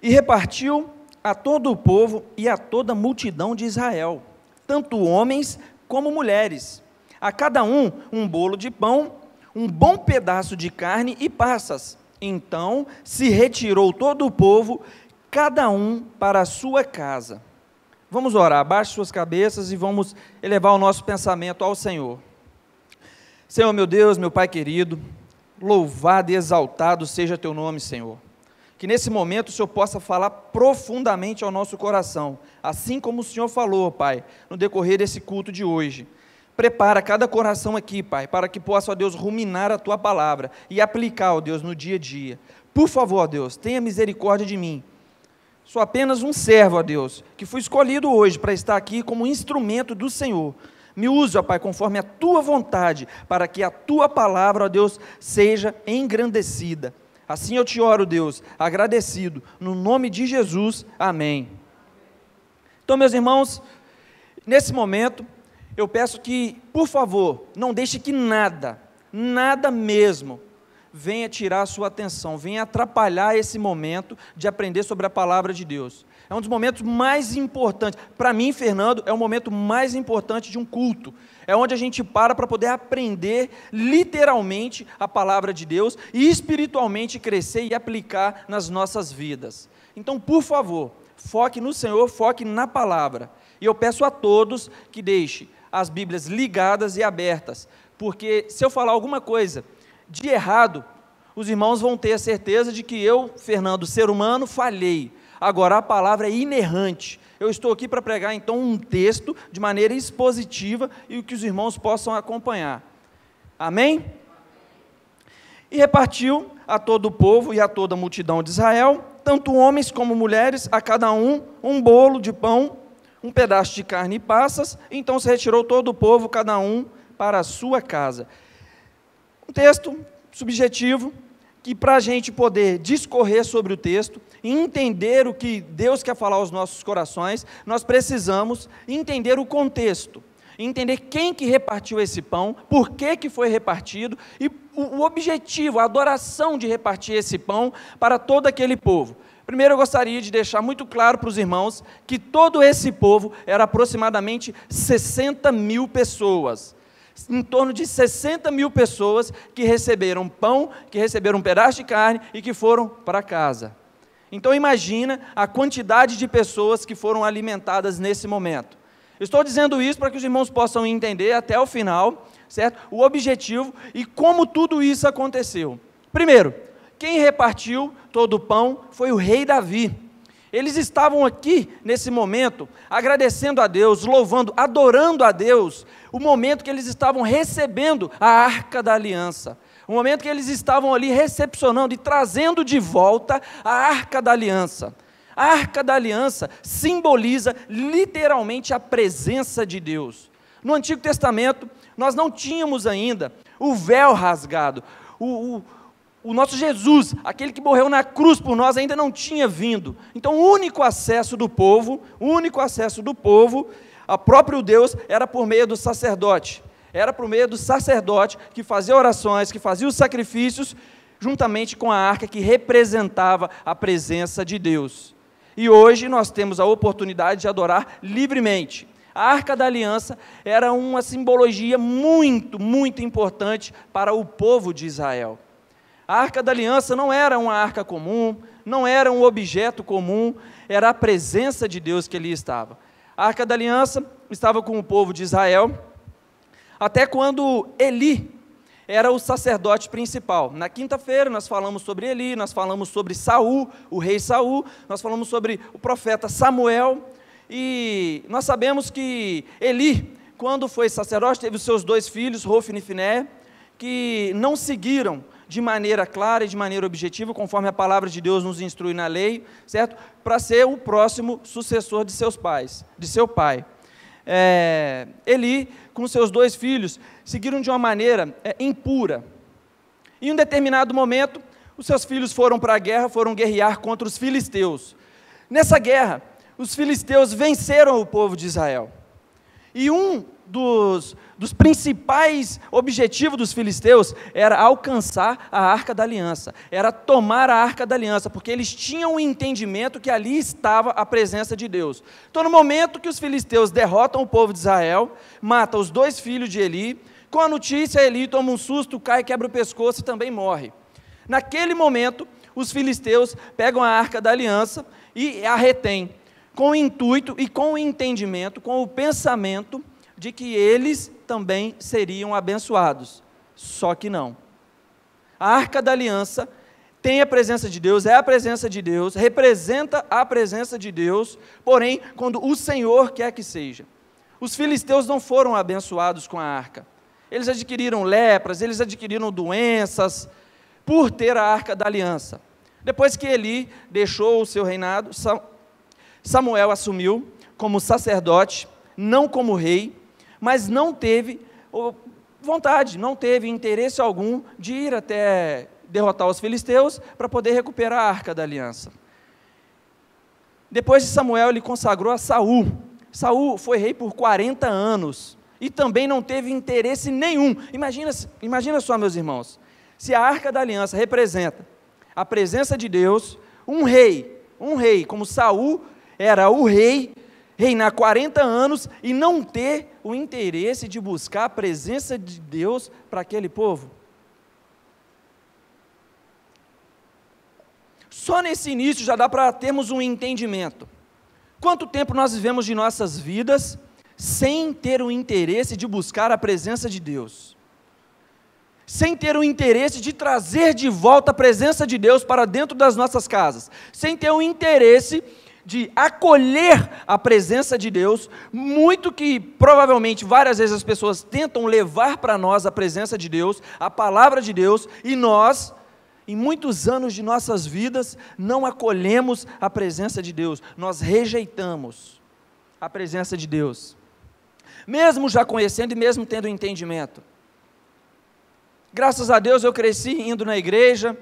E repartiu a todo o povo e a toda a multidão de Israel, tanto homens como mulheres, a cada um bolo de pão, um bom pedaço de carne e passas. Então se retirou todo o povo, cada um para a sua casa. Vamos orar, abaixe suas cabeças e vamos elevar o nosso pensamento ao Senhor. Senhor meu Deus, meu Pai querido, louvado e exaltado seja teu nome, Senhor. Que nesse momento o Senhor possa falar profundamente ao nosso coração, assim como o Senhor falou, Pai, no decorrer desse culto de hoje. Prepara cada coração aqui, Pai, para que possa, ó Deus, ruminar a Tua palavra e aplicar, ó Deus, no dia a dia. Por favor, ó Deus, tenha misericórdia de mim. Sou apenas um servo, ó Deus, que fui escolhido hoje para estar aqui como instrumento do Senhor. Me use, ó Pai, conforme a Tua vontade, para que a Tua palavra, ó Deus, seja engrandecida. Assim eu te oro, Deus, agradecido, no nome de Jesus, amém. Então, meus irmãos, nesse momento, eu peço que, por favor, não deixe que nada mesmo, venha tirar a sua atenção, venha atrapalhar esse momento de aprender sobre a palavra de Deus. É um dos momentos mais importantes, para mim, Fernando, é o momento mais importante de um culto, é onde a gente para poder aprender literalmente a palavra de Deus e espiritualmente crescer e aplicar nas nossas vidas. Então, por favor, foque no Senhor, foque na palavra, e eu peço a todos que deixem as Bíblias ligadas e abertas, porque se eu falar alguma coisa de errado, os irmãos vão ter a certeza de que eu, Fernando, ser humano, falhei. Agora, a palavra é inerrante. Eu estou aqui para pregar, então, um texto de maneira expositiva e que os irmãos possam acompanhar. Amém? E repartiu a todo o povo e a toda a multidão de Israel, tanto homens como mulheres, a cada um bolo de pão, um pedaço de carne e passas. Então se retirou todo o povo, cada um para a sua casa. Um texto subjetivo, que para a gente poder discorrer sobre o texto e entender o que Deus quer falar aos nossos corações, nós precisamos entender o contexto, entender quem que repartiu esse pão, por que foi repartido e o objetivo, a adoração de repartir esse pão para todo aquele povo. Primeiro eu gostaria de deixar muito claro para os irmãos que todo esse povo era aproximadamente 60 mil pessoas. Em torno de 60 mil pessoas que receberam pão, que receberam um pedaço de carne e que foram para casa. Então imagina a quantidade de pessoas que foram alimentadas nesse momento. Estou dizendo isso para que os irmãos possam entender até o final, certo? O objetivo e como tudo isso aconteceu. Primeiro, quem repartiu todo o pão foi o rei Davi. Eles estavam aqui, nesse momento, agradecendo a Deus, louvando, adorando a Deus, o momento que eles estavam recebendo a Arca da Aliança, o momento que eles estavam ali recepcionando e trazendo de volta a Arca da Aliança. A Arca da Aliança simboliza literalmente a presença de Deus. No Antigo Testamento, nós não tínhamos ainda o véu rasgado, o nosso Jesus, aquele que morreu na cruz por nós, ainda não tinha vindo. Então o único acesso do povo, a próprio Deus, era por meio do sacerdote. Era por meio do sacerdote que fazia orações, que fazia os sacrifícios, juntamente com a arca que representava a presença de Deus. E hoje nós temos a oportunidade de adorar livremente. A Arca da Aliança era uma simbologia muito, muito importante para o povo de Israel. A Arca da Aliança não era uma arca comum, não era um objeto comum, era a presença de Deus que ali estava. A Arca da Aliança estava com o povo de Israel, até quando Eli era o sacerdote principal. Na quinta-feira nós falamos sobre Eli, nós falamos sobre Saul, o rei Saul, nós falamos sobre o profeta Samuel, e nós sabemos que Eli, quando foi sacerdote, teve os seus 2 filhos, Hofni e Finé, que não seguiram de maneira clara e de maneira objetiva, conforme a palavra de Deus nos instrui na lei, certo? Para ser o próximo sucessor de seus pais, de seu pai. Eli, com seus 2 filhos, seguiram de uma maneira impura. Em um determinado momento, os seus filhos foram para a guerra, foram guerrear contra os filisteus. Nessa guerra, os filisteus venceram o povo de Israel. E um dos principais objetivos dos filisteus era alcançar a Arca da Aliança, era tomar a Arca da Aliança, porque eles tinham o entendimento que ali estava a presença de Deus. Então, no momento que os filisteus derrotam o povo de Israel, matam os 2 filhos de Eli, com a notícia, Eli toma um susto, cai, quebra o pescoço e também morre. Naquele momento, os filisteus pegam a Arca da Aliança e a retêm, com o intuito e com o entendimento, com o pensamento de que eles também seriam abençoados. Só que não. A Arca da Aliança tem a presença de Deus, é a presença de Deus, representa a presença de Deus, porém, quando o Senhor quer que seja. Os filisteus não foram abençoados com a arca. Eles adquiriram lepras, eles adquiriram doenças, por ter a Arca da Aliança. Depois que Eli deixou o seu reinado, Samuel assumiu como sacerdote, não como rei, mas não teve vontade, não teve interesse algum de ir até derrotar os filisteus para poder recuperar a Arca da Aliança. Depois de Samuel, ele consagrou a Saul. Saul foi rei por 40 anos e também não teve interesse nenhum. Imagina só, meus irmãos, se a Arca da Aliança representa a presença de Deus, um rei como Saul era o rei, reinar 40 anos e não ter o interesse de buscar a presença de Deus para aquele povo. Só nesse início já dá para termos um entendimento. Quanto tempo nós vivemos de nossas vidas sem ter o interesse de buscar a presença de Deus? Sem ter o interesse de trazer de volta a presença de Deus para dentro das nossas casas, sem ter o interesse de acolher a presença de Deus, muito que provavelmente várias vezes as pessoas tentam levar para nós a presença de Deus, a palavra de Deus, e nós, em muitos anos de nossas vidas, não acolhemos a presença de Deus, nós rejeitamos a presença de Deus, mesmo já conhecendo e mesmo tendo entendimento. Graças a Deus eu cresci indo na igreja,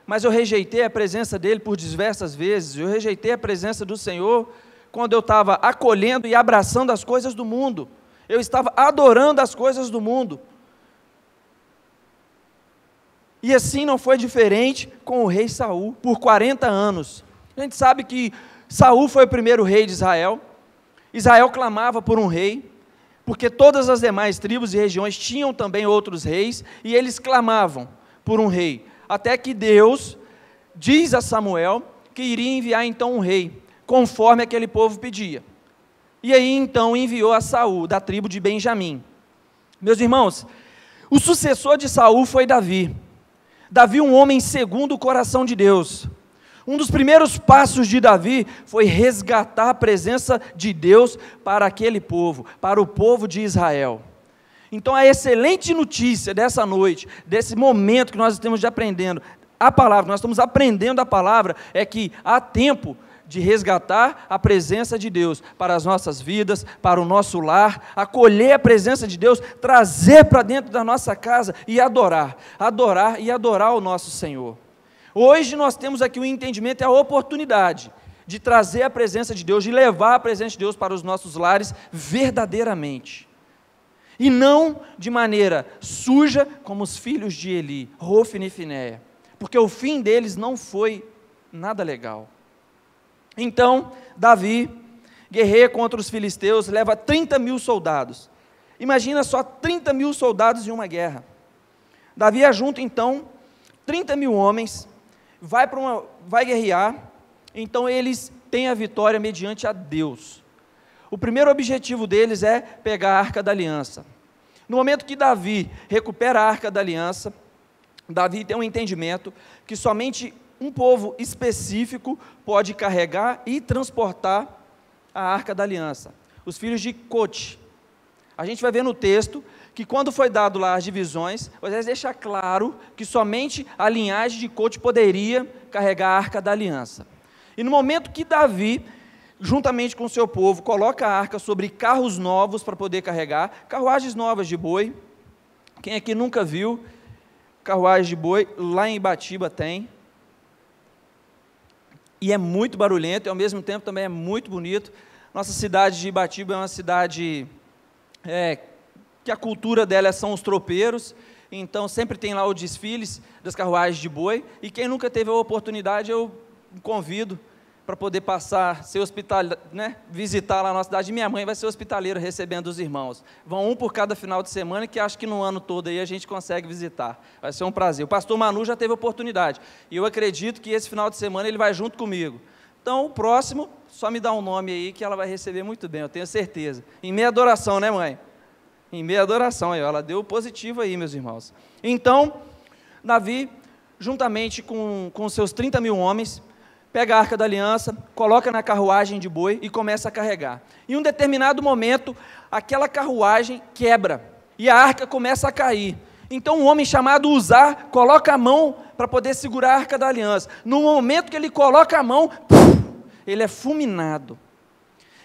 mas eu rejeitei a presença dele por diversas vezes, eu rejeitei a presença do Senhor quando eu estava acolhendo e abraçando as coisas do mundo, eu estava adorando as coisas do mundo. E assim não foi diferente com o rei Saul, por 40 anos. A gente sabe que Saul foi o primeiro rei de Israel, Israel clamava por um rei, porque todas as demais tribos e regiões tinham também outros reis, e eles clamavam por um rei, até que Deus diz a Samuel que iria enviar então um rei, conforme aquele povo pedia. E aí então enviou a Saul, da tribo de Benjamim. Meus irmãos, o sucessor de Saul foi Davi. Davi, um homem segundo o coração de Deus. Um dos primeiros passos de Davi foi resgatar a presença de Deus para aquele povo, para o povo de Israel. Então a excelente notícia dessa noite, desse momento que nós estamos aprendendo a palavra, nós estamos aprendendo a palavra, é que há tempo de resgatar a presença de Deus para as nossas vidas, para o nosso lar, acolher a presença de Deus, trazer para dentro da nossa casa e adorar o nosso Senhor. Hoje nós temos aqui o entendimento e a oportunidade de trazer a presença de Deus, de levar a presença de Deus para os nossos lares verdadeiramente. E não de maneira suja como os filhos de Eli, Hofni e Finéia, porque o fim deles não foi nada legal. Então, Davi guerreia contra os filisteus, leva 30 mil soldados. Imagina só 30 mil soldados em uma guerra. Davi ajunta então 30 mil homens, vai guerrear, então eles têm a vitória mediante a Deus. O primeiro objetivo deles é pegar a Arca da Aliança. No momento que Davi recupera a Arca da Aliança, Davi tem um entendimento que somente um povo específico pode carregar e transportar a Arca da Aliança, os filhos de Cote. A gente vai ver no texto que quando foi dado lá as divisões, Moisés deixa claro que somente a linhagem de Cote poderia carregar a Arca da Aliança. E no momento que Davi, juntamente com o seu povo, coloca a arca sobre carros novos para poder carregar, carruagens novas de boi, quem aqui nunca viu carruagem de boi, lá em Ibatiba tem, e é muito barulhento, e ao mesmo tempo também é muito bonito. Nossa cidade de Ibatiba é uma cidade que a cultura dela são os tropeiros, então sempre tem lá os desfiles das carruagens de boi, e quem nunca teve a oportunidade, eu convido para poder passar, ser visitar lá na nossa cidade. Minha mãe vai ser hospitaleira recebendo os irmãos. Vão um por cada final de semana, que acho que no ano todo aí a gente consegue visitar. Vai ser um prazer. O pastor Manu já teve a oportunidade, e eu acredito que esse final de semana ele vai junto comigo. Então, o próximo, só me dá um nome aí que ela vai receber muito bem, eu tenho certeza. Em meia adoração, né, mãe? Em meia adoração, aí, ela deu positivo aí, meus irmãos. Então, Davi, juntamente com seus 30 mil homens, pega a Arca da Aliança, coloca na carruagem de boi e começa a carregar. Em um determinado momento, aquela carruagem quebra e a arca começa a cair. Então um homem chamado Uzá coloca a mão para poder segurar a Arca da Aliança. No momento que ele coloca a mão, ele é fulminado.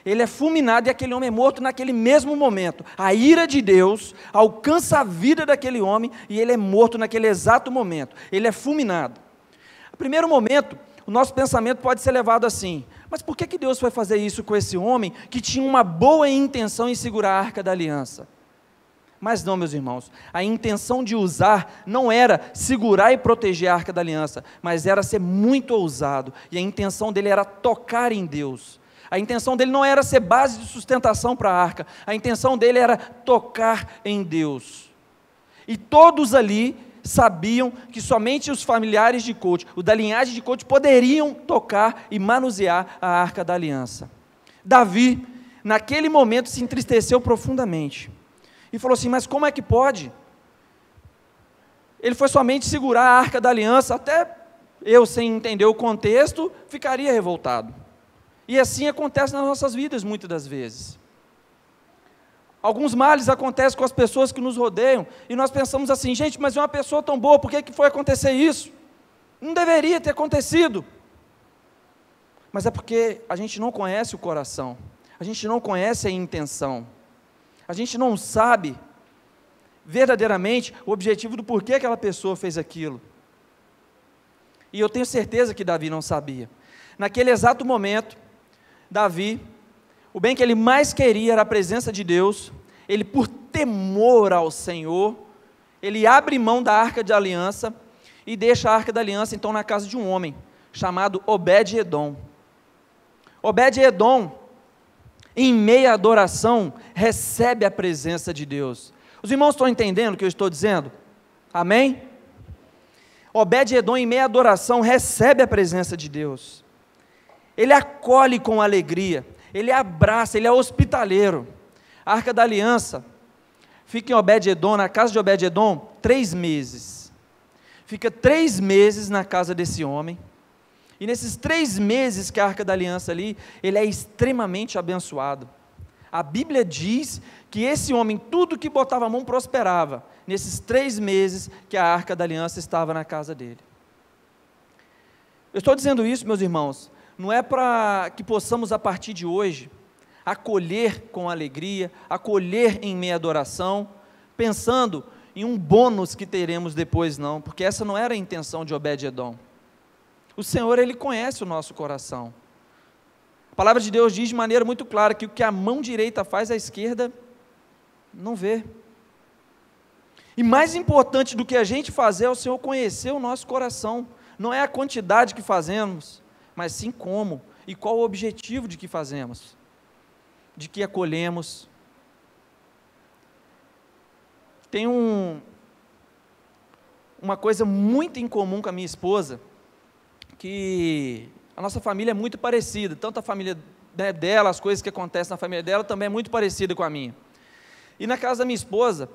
Ele é fulminado e aquele homem é morto naquele mesmo momento. A ira de Deus alcança a vida daquele homem e ele é morto naquele exato momento. Ele é fulminado. No primeiro momento, o nosso pensamento pode ser levado assim: mas por que Deus foi fazer isso com esse homem que tinha uma boa intenção em segurar a Arca da Aliança? Mas não, meus irmãos, a intenção de Uzá não era segurar e proteger a Arca da Aliança, mas era ser muito ousado, e a intenção dele era tocar em Deus. A intenção dele não era ser base de sustentação para a arca, a intenção dele era tocar em Deus. E todos ali sabiam que somente os familiares de Coach, o da linhagem de Coach, poderiam tocar e manusear a Arca da Aliança. Davi, naquele momento, se entristeceu profundamente e falou assim: mas como é que pode? Ele foi somente segurar a Arca da Aliança, até eu, sem entender o contexto, ficaria revoltado. E assim acontece nas nossas vidas muitas das vezes. Alguns males acontecem com as pessoas que nos rodeiam, e nós pensamos assim: gente, mas é uma pessoa tão boa, por que foi acontecer isso? Não deveria ter acontecido. Mas é porque a gente não conhece o coração, a gente não conhece a intenção, a gente não sabe verdadeiramente o objetivo do porquê aquela pessoa fez aquilo. E eu tenho certeza que Davi não sabia. Naquele exato momento, Davi, o bem que ele mais queria era a presença de Deus. Ele, por temor ao Senhor, ele abre mão da Arca de Aliança e deixa a Arca da Aliança então na casa de um homem chamado Obed-Edom. Obed-Edom, em meia adoração, recebe a presença de Deus. Os irmãos estão entendendo o que eu estou dizendo? Amém? Obed-Edom, em meia adoração, recebe a presença de Deus. Ele acolhe com alegria, ele abraça, ele é hospitaleiro. A Arca da Aliança fica em Obed-Edom, na casa de Obed-Edom, 3 meses. Fica 3 meses na casa desse homem, e nesses 3 meses que a Arca da Aliança ali, ele é extremamente abençoado. A Bíblia diz que esse homem, tudo que botava a mão prosperava, nesses 3 meses que a Arca da Aliança estava na casa dele. Eu estou dizendo isso, meus irmãos, não é para que possamos a partir de hoje acolher com alegria, acolher em meia adoração, pensando em um bônus que teremos depois, não, porque essa não era a intenção de Obed-Edom. O Senhor, Ele conhece o nosso coração. A palavra de Deus diz de maneira muito clara que o que a mão direita faz, a esquerda não vê. E mais importante do que a gente fazer é o Senhor conhecer o nosso coração. Não é a quantidade que fazemos, mas sim como e qual o objetivo de que fazemos, de que acolhemos. Tem uma coisa muito em comum com a minha esposa, que a nossa família é muito parecida, tanto a família dela, as coisas que acontecem na família dela, também é muito parecida com a minha. E na casa da minha esposa,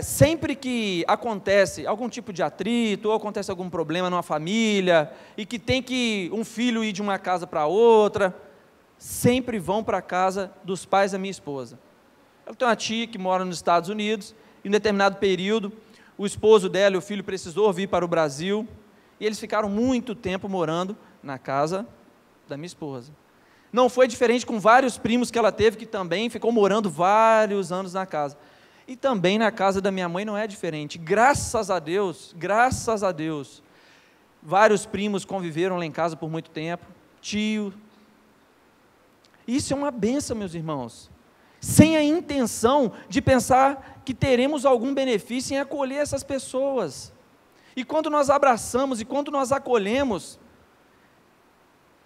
sempre que acontece algum tipo de atrito, ou acontece algum problema numa família, e que tem que um filho ir de uma casa para outra, sempre vão para a casa dos pais da minha esposa. Ela tem uma tia que mora nos Estados Unidos, e em um determinado período, o esposo dela e o filho precisou vir para o Brasil, e eles ficaram muito tempo morando na casa da minha esposa. Não foi diferente com vários primos que ela teve, que também ficou morando vários anos na casa. E também na casa da minha mãe não é diferente. Graças a Deus, vários primos conviveram lá em casa por muito tempo, tio. Isso é uma bênção, meus irmãos. sem a intenção de pensar que teremos algum benefício em acolher essas pessoas. E quando nós abraçamos e quando nós acolhemos,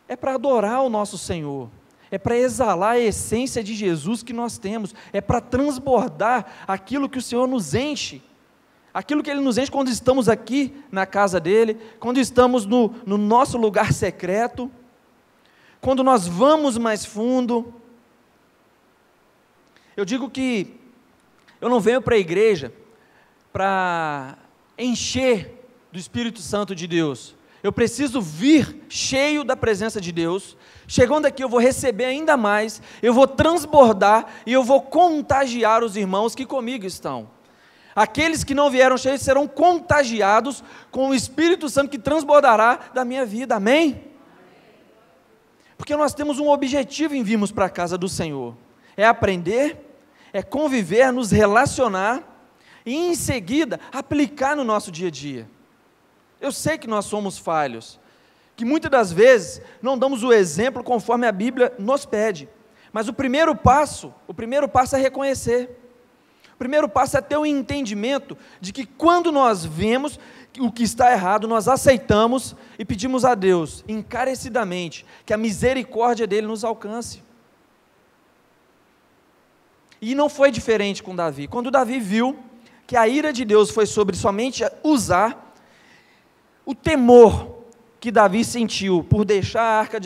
é para adorar o nosso Senhor, é para exalar a essência de Jesus que nós temos, é para transbordar aquilo que o Senhor nos enche, aquilo que Ele nos enche quando estamos aqui na casa dEle, quando estamos no nosso lugar secreto, quando nós vamos mais fundo. Eu digo que eu não venho para a igreja para encher do Espírito Santo de Deus. Eu preciso vir cheio da presença de Deus. Chegando aqui eu vou receber ainda mais, eu vou transbordar e eu vou contagiar os irmãos que comigo estão. Aqueles que não vieram cheios serão contagiados com o Espírito Santo que transbordará da minha vida, amém? Porque nós temos um objetivo em virmos para a casa do Senhor, é aprender, é conviver, nos relacionar e em seguida aplicar no nosso dia a dia. Eu sei que nós somos falhos, que muitas das vezes não damos o exemplo conforme a Bíblia nos pede, mas o primeiro passo é reconhecer, o primeiro passo é ter o entendimento de que quando nós vemos o que está errado, nós aceitamos e pedimos a Deus, encarecidamente, que a misericórdia dEle nos alcance. E não foi diferente com Davi. Quando Davi viu que a ira de Deus foi sobre somente Uzá, o temor que Davi sentiu por deixar a arca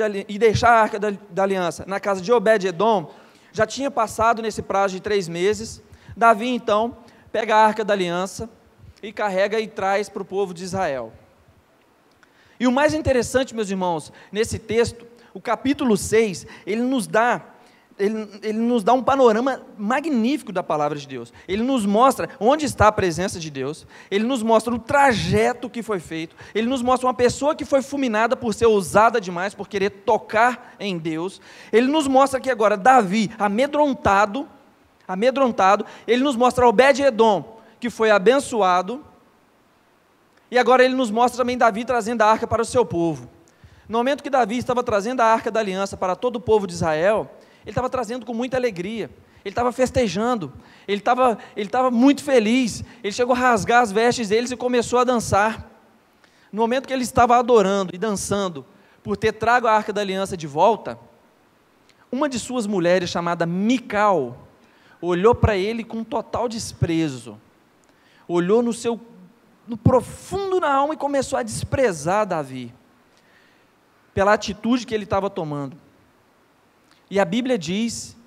da aliança na casa de Obed-edom, já tinha passado nesse prazo de 3 meses. Davi então pega a arca da aliança e carrega e traz para o povo de Israel. E o mais interessante, meus irmãos, nesse texto, o capítulo 6, ele nos dá um panorama magnífico da palavra de Deus. Ele nos mostra onde está a presença de Deus, ele nos mostra o trajeto que foi feito, ele nos mostra uma pessoa que foi fulminada por ser ousada demais, por querer tocar em Deus. Ele nos mostra que agora Davi, amedrontado, ele nos mostra Obed-edom, que foi abençoado, e agora ele nos mostra também Davi trazendo a arca para o seu povo. No momento que Davi estava trazendo a arca da aliança para todo o povo de Israel, ele estava trazendo com muita alegria, ele estava festejando, ele estava muito feliz, ele chegou a rasgar as vestes deles e começou a dançar. No momento que ele estava adorando e dançando, por ter trago a arca da aliança de volta, uma de suas mulheres, chamada Mical, olhou para ele com total desprezo, olhou no profundo da alma e começou a desprezar Davi, pela atitude que ele estava tomando. E a Bíblia diz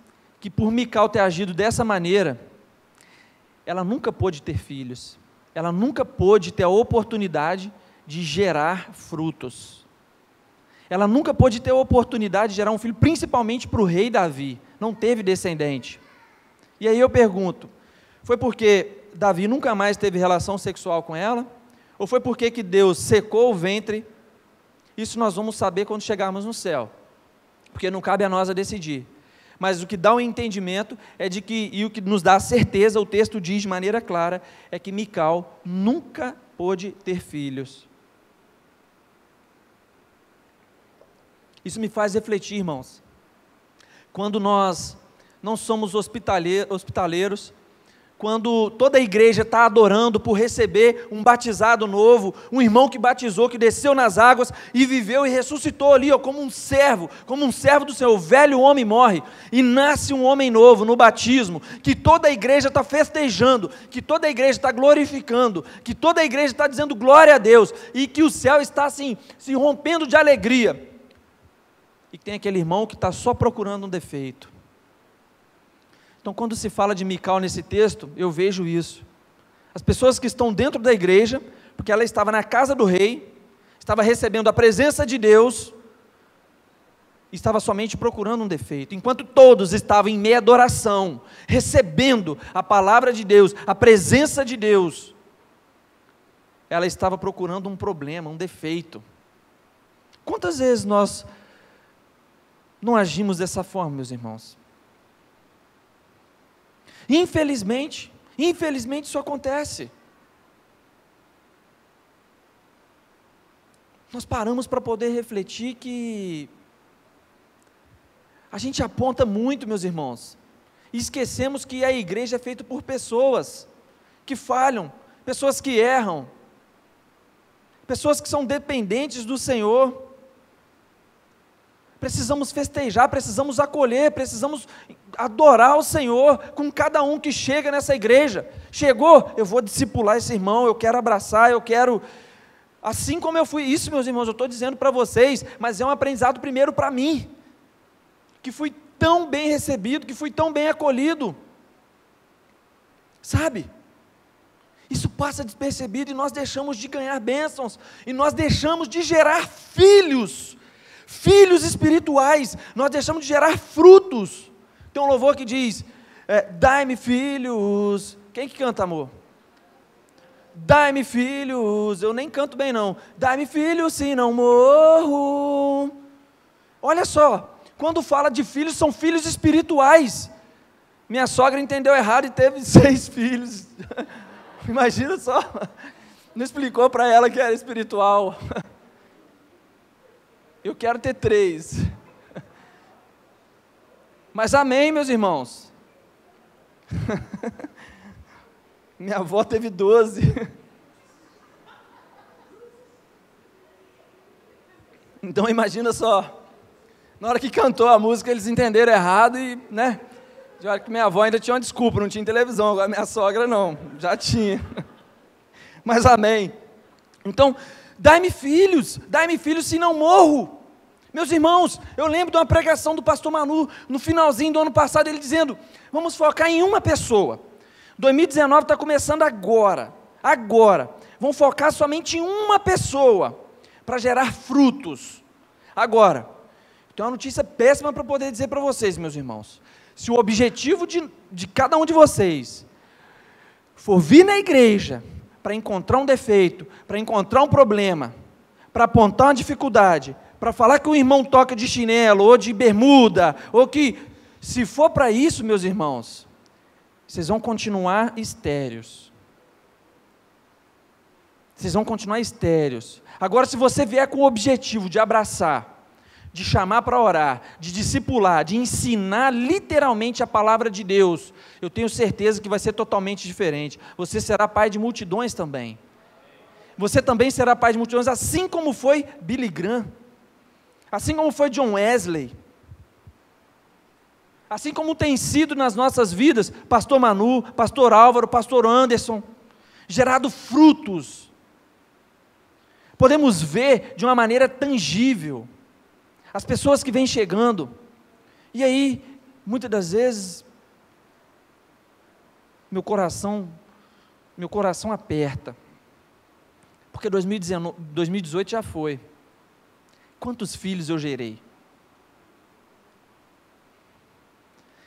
que por Mical ter agido dessa maneira, ela nunca pôde ter filhos, ela nunca pôde ter a oportunidade de gerar frutos, ela nunca pôde ter a oportunidade de gerar um filho, principalmente para o rei Davi, não teve descendente. E aí eu pergunto, foi porque Davi nunca mais teve relação sexual com ela? Ou foi porque que Deus secou o ventre? Isso nós vamos saber quando chegarmos no céu, porque não cabe a nós a decidir. Mas o que dá um entendimento é de que, e o que nos dá a certeza, o texto diz de maneira clara, é que Mical nunca pôde ter filhos. Isso me faz refletir, irmãos, quando nós não somos hospitaleiros, quando toda a igreja está adorando por receber um batizado novo, um irmão que batizou, que desceu nas águas e viveu e ressuscitou ali, como um servo do Senhor. O velho homem morre e nasce um homem novo no batismo, que toda a igreja está festejando, que toda a igreja está glorificando, que toda a igreja está dizendo glória a Deus, e que o céu está assim, se rompendo de alegria, e tem aquele irmão que está só procurando um defeito. Então, quando se fala de Mical nesse texto, eu vejo isso. As pessoas que estão dentro da igreja, porque ela estava na casa do rei, estava recebendo a presença de Deus, estava somente procurando um defeito. Enquanto todos estavam em meia adoração, recebendo a palavra de Deus, a presença de Deus, ela estava procurando um problema, um defeito. Quantas vezes nós não agimos dessa forma, meus irmãos? Infelizmente isso acontece. Nós paramos para poder refletir que a gente aponta muito, meus irmãos, E esquecemos que a igreja é feita por pessoas que falham, pessoas que erram, pessoas que são dependentes do Senhor. Precisamos festejar, precisamos acolher, precisamos adorar o Senhor com cada um que chega nessa igreja. Chegou, eu vou discipular esse irmão, eu quero abraçar, eu quero... Assim como eu fui, isso, meus irmãos, eu estou dizendo para vocês, mas é um aprendizado primeiro para mim, que fui tão bem recebido, que fui tão bem acolhido, sabe? Isso passa despercebido e nós deixamos de ganhar bênçãos, e nós deixamos de gerar filhos espirituais, nós deixamos de gerar frutos. Tem um louvor que diz, dai-me filhos, quem que canta, amor? Dai-me filhos, eu nem canto bem não, dai-me filhos se não morro. Olha só, quando fala de filhos, são filhos espirituais. Minha sogra entendeu errado e teve 6 filhos, imagina só, não explicou para ela que era espiritual. Eu quero ter 3, mas amém, meus irmãos. Minha avó teve 12. Então imagina só, na hora que cantou a música eles entenderam errado e, né, de hora que minha avó ainda tinha uma desculpa, não tinha televisão, agora minha sogra não, já tinha. Mas amém. Então, dai-me filhos se não morro. Meus irmãos, eu lembro de uma pregação do pastor Manu, no finalzinho do ano passado, ele dizendo, vamos focar em uma pessoa. 2019 está começando agora, vamos focar somente em uma pessoa, para gerar frutos, agora. Tem uma notícia péssima para poder dizer para vocês, meus irmãos, se o objetivo de cada um de vocês, for vir na igreja, para encontrar um defeito, para encontrar um problema, para apontar uma dificuldade, para falar que o irmão toca de chinelo, ou de bermuda, ou que, se for para isso, meus irmãos, vocês vão continuar estéreos. Vocês vão continuar estéreos. Agora, se você vier com o objetivo de abraçar, de chamar para orar, de discipular, de ensinar literalmente a palavra de Deus, eu tenho certeza que vai ser totalmente diferente. Você será pai de multidões também. Você também será pai de multidões, assim como foi Billy Graham, assim como foi John Wesley, assim como tem sido nas nossas vidas, pastor Manu, pastor Álvaro, pastor Anderson, gerado frutos. Podemos ver de uma maneira tangível, as pessoas que vêm chegando, e aí, muitas das vezes, meu coração aperta, porque 2018 já foi. Quantos filhos eu gerei?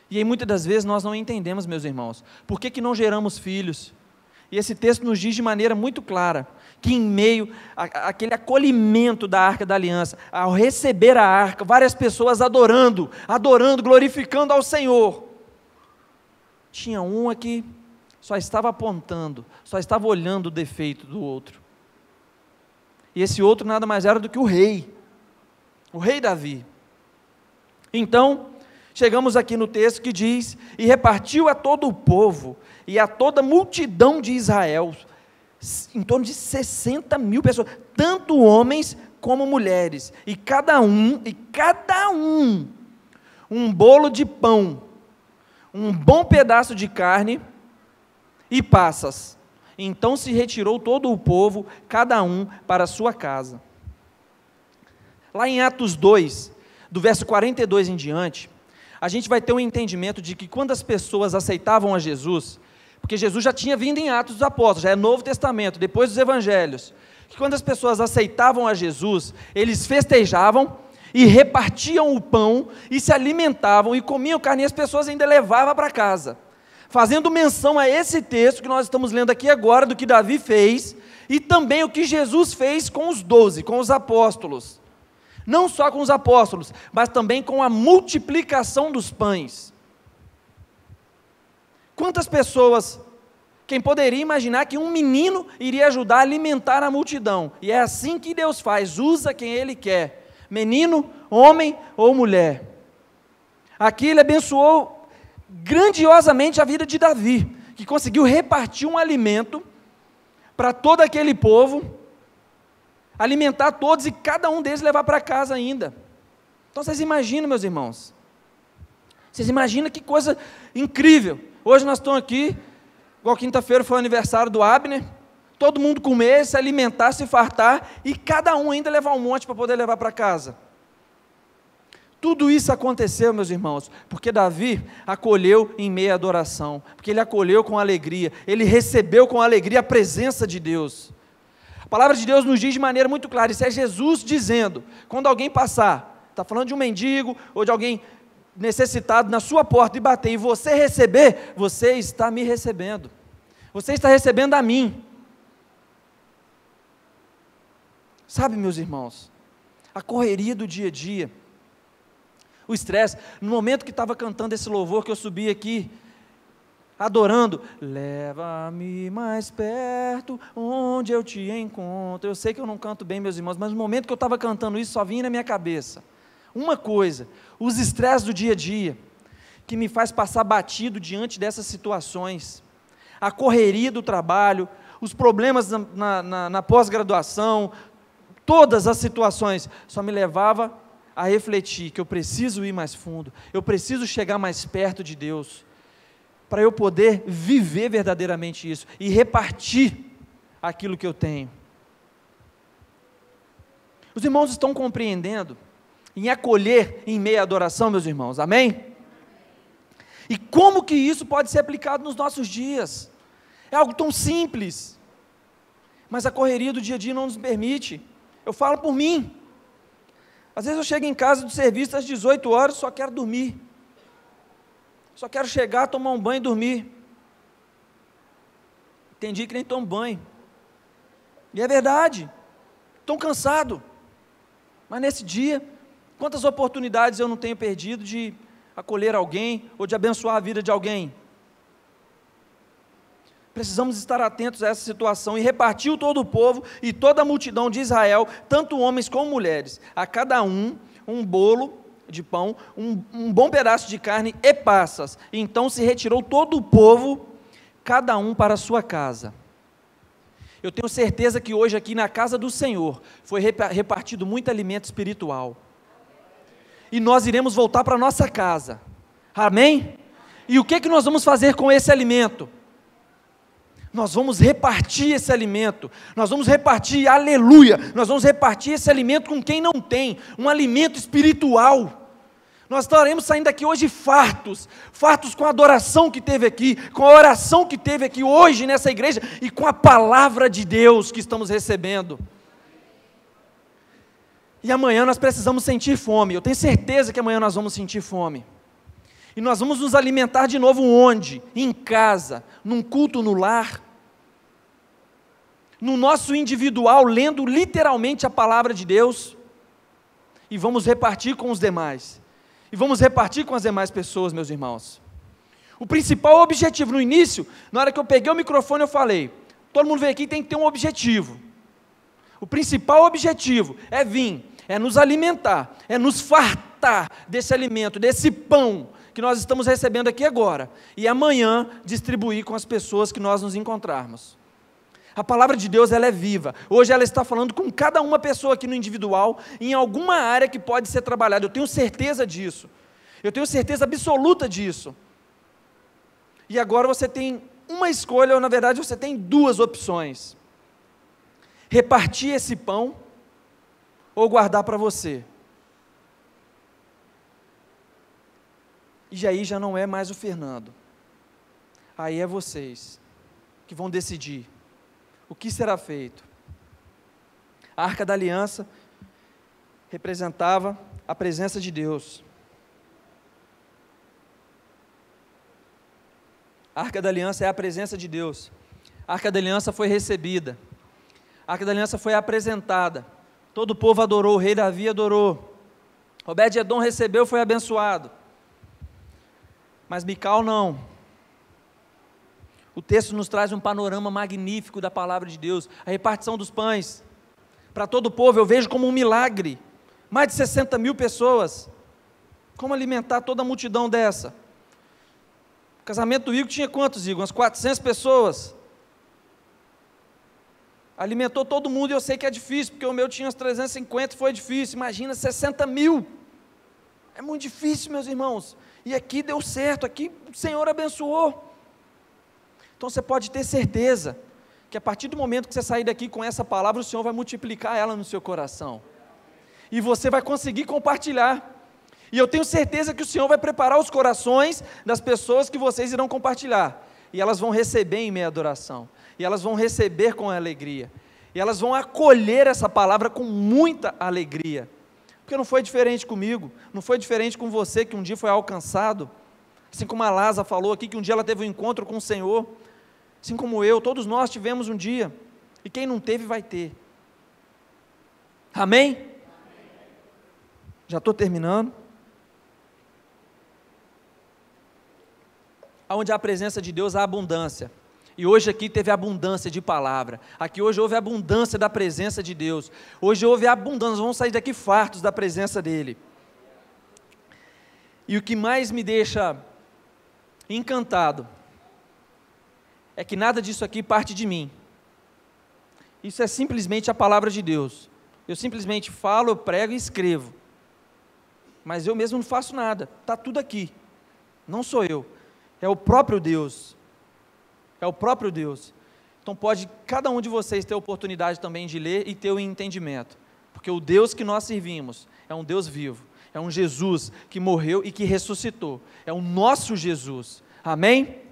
E aí muitas das vezes nós não entendemos, meus irmãos, por que não geramos filhos? E esse texto nos diz de maneira muito clara, que em meio àquele acolhimento da Arca da Aliança, ao receber a Arca, várias pessoas adorando, glorificando ao Senhor, tinha uma que só estava apontando, só estava olhando o defeito do outro, e esse outro nada mais era do que o rei Davi. Então, chegamos aqui no texto que diz, e repartiu a todo o povo, e a toda a multidão de Israel, em torno de 60 mil pessoas, tanto homens como mulheres, e cada um, um bolo de pão, um bom pedaço de carne, e passas. Então se retirou todo o povo, cada um para a sua casa. Lá em Atos 2, do verso 42 em diante, a gente vai ter um entendimento de que quando as pessoas aceitavam a Jesus, porque Jesus já tinha vindo em Atos dos Apóstolos, já é Novo Testamento, depois dos Evangelhos, que quando as pessoas aceitavam a Jesus, eles festejavam e repartiam o pão e se alimentavam e comiam carne e as pessoas ainda levavam para casa, fazendo menção a esse texto que nós estamos lendo aqui agora, do que Davi fez, e também o que Jesus fez com os 12, com os apóstolos. Não só com os apóstolos, mas também com a multiplicação dos pães. Quantas pessoas, quem poderia imaginar que um menino iria ajudar a alimentar a multidão? E é assim que Deus faz, usa quem Ele quer, menino, homem ou mulher. Aqui Ele abençoou grandiosamente a vida de Davi, que conseguiu repartir um alimento para todo aquele povo, alimentar todos e cada um deles levar para casa ainda. Então vocês imaginam, meus irmãos, vocês imaginam que coisa incrível. Hoje nós estamos aqui, igual quinta-feira foi o aniversário do Abner, todo mundo comer, se alimentar, se fartar, e cada um ainda levar um monte para poder levar para casa. Tudo isso aconteceu, meus irmãos, porque Davi acolheu em meio à adoração, porque ele acolheu com alegria, ele recebeu com alegria a presença de Deus. A palavra de Deus nos diz de maneira muito clara, isso é Jesus dizendo, quando alguém passar, está falando de um mendigo, ou de alguém necessitado na sua porta e bater, e você receber, você está me recebendo, você está recebendo a mim. Sabe, meus irmãos, a correria do dia a dia, o estresse, no momento que estava cantando esse louvor que eu subi aqui, adorando, leva-me mais perto, onde eu te encontro. Eu sei que eu não canto bem, meus irmãos, mas no momento que eu estava cantando isso, só vinha na minha cabeça uma coisa, os estresses do dia a dia, que me faz passar batido diante dessas situações, a correria do trabalho, os problemas na pós-graduação, todas as situações, só me levava a refletir que eu preciso ir mais fundo, eu preciso chegar mais perto de Deus, para eu poder viver verdadeiramente isso, e repartir aquilo que eu tenho. Os irmãos estão compreendendo, em acolher em meio à adoração, meus irmãos, amém? E como que isso pode ser aplicado nos nossos dias? É algo tão simples, mas a correria do dia a dia não nos permite. Eu falo por mim, às vezes eu chego em casa do serviço às 18 horas, só quero dormir, só quero chegar, tomar um banho e dormir. Tem dia que nem tomo banho, e é verdade, estou cansado, mas nesse dia, quantas oportunidades eu não tenho perdido de acolher alguém, ou de abençoar a vida de alguém? Precisamos estar atentos a essa situação, e repartiu todo o povo e toda a multidão de Israel, tanto homens como mulheres, a cada um bolo de pão, um bom pedaço de carne e passas. E então se retirou todo o povo, cada um para a sua casa. Eu tenho certeza que hoje aqui na casa do Senhor, foi repartido muito alimento espiritual, e nós iremos voltar para a nossa casa, amém? E o que nós vamos fazer com esse alimento? Nós vamos repartir esse alimento, nós vamos repartir, aleluia, nós vamos repartir esse alimento com quem não tem, um alimento espiritual. Nós estaremos saindo daqui hoje fartos com a adoração que teve aqui, com a oração que teve aqui hoje nessa igreja, e com a palavra de Deus que estamos recebendo. E amanhã nós precisamos sentir fome, eu tenho certeza que amanhã nós vamos sentir fome. E nós vamos nos alimentar de novo onde? Em casa, num culto no lar, no nosso individual, lendo literalmente a palavra de Deus, e vamos repartir com os demais, e vamos repartir com as demais pessoas, meus irmãos. O principal objetivo, no início, na hora que eu peguei o microfone eu falei, todo mundo veio aqui tem que ter um objetivo. O principal objetivo é vir, é nos alimentar, é nos fartar desse alimento, desse pão, que nós estamos recebendo aqui agora, e amanhã distribuir com as pessoas que nós nos encontrarmos. A palavra de Deus, ela é viva, hoje ela está falando com cada uma pessoa aqui no individual, em alguma área que pode ser trabalhada, eu tenho certeza disso, eu tenho certeza absoluta disso. E agora você tem uma escolha, ou na verdade você tem duas opções: repartir esse pão, ou guardar para você. E aí já não é mais o Fernando, aí é vocês que vão decidir o que será feito. A Arca da Aliança representava a presença de Deus. A Arca da Aliança é a presença de Deus. A Arca da Aliança foi recebida, a Arca da Aliança foi apresentada, todo o povo adorou, o rei Davi adorou, Obed-edom recebeu, foi abençoado. Mas Mical não. O texto nos traz um panorama magnífico da palavra de Deus, a repartição dos pães, para todo o povo, eu vejo como um milagre, mais de 60 mil pessoas, como alimentar toda a multidão dessa? O casamento do Igor tinha quantos, Igor? Umas 400 pessoas. Alimentou todo mundo e eu sei que é difícil, porque o meu tinha uns 350 e foi difícil. Imagina 60 mil. É muito difícil, meus irmãos. E aqui deu certo, aqui o Senhor abençoou. Então você pode ter certeza que a partir do momento que você sair daqui com essa palavra, o Senhor vai multiplicar ela no seu coração. E você vai conseguir compartilhar. E eu tenho certeza que o Senhor vai preparar os corações das pessoas que vocês irão compartilhar. E elas vão receber em meia adoração. E elas vão receber com alegria. E elas vão acolher essa palavra com muita alegria. Porque não foi diferente comigo, não foi diferente com você que um dia foi alcançado. Assim como a Lázara falou aqui, que um dia ela teve um encontro com o Senhor. Assim como eu, todos nós tivemos um dia. E quem não teve, vai ter. Amém? Já estou terminando. Onde há a presença de Deus, há abundância. E hoje aqui teve abundância de palavra. Aqui hoje houve abundância da presença de Deus. Hoje houve abundância, vamos sair daqui fartos da presença dEle. E o que mais me deixa encantado é que nada disso aqui parte de mim. Isso é simplesmente a palavra de Deus. Eu simplesmente falo, eu prego e escrevo. Mas eu mesmo não faço nada. Está tudo aqui. Não sou eu. É o próprio Deus. É o próprio Deus. Então pode cada um de vocês ter a oportunidade também de ler e ter o entendimento. Porque o Deus que nós servimos é um Deus vivo. É um Jesus que morreu e que ressuscitou. É o nosso Jesus. Amém?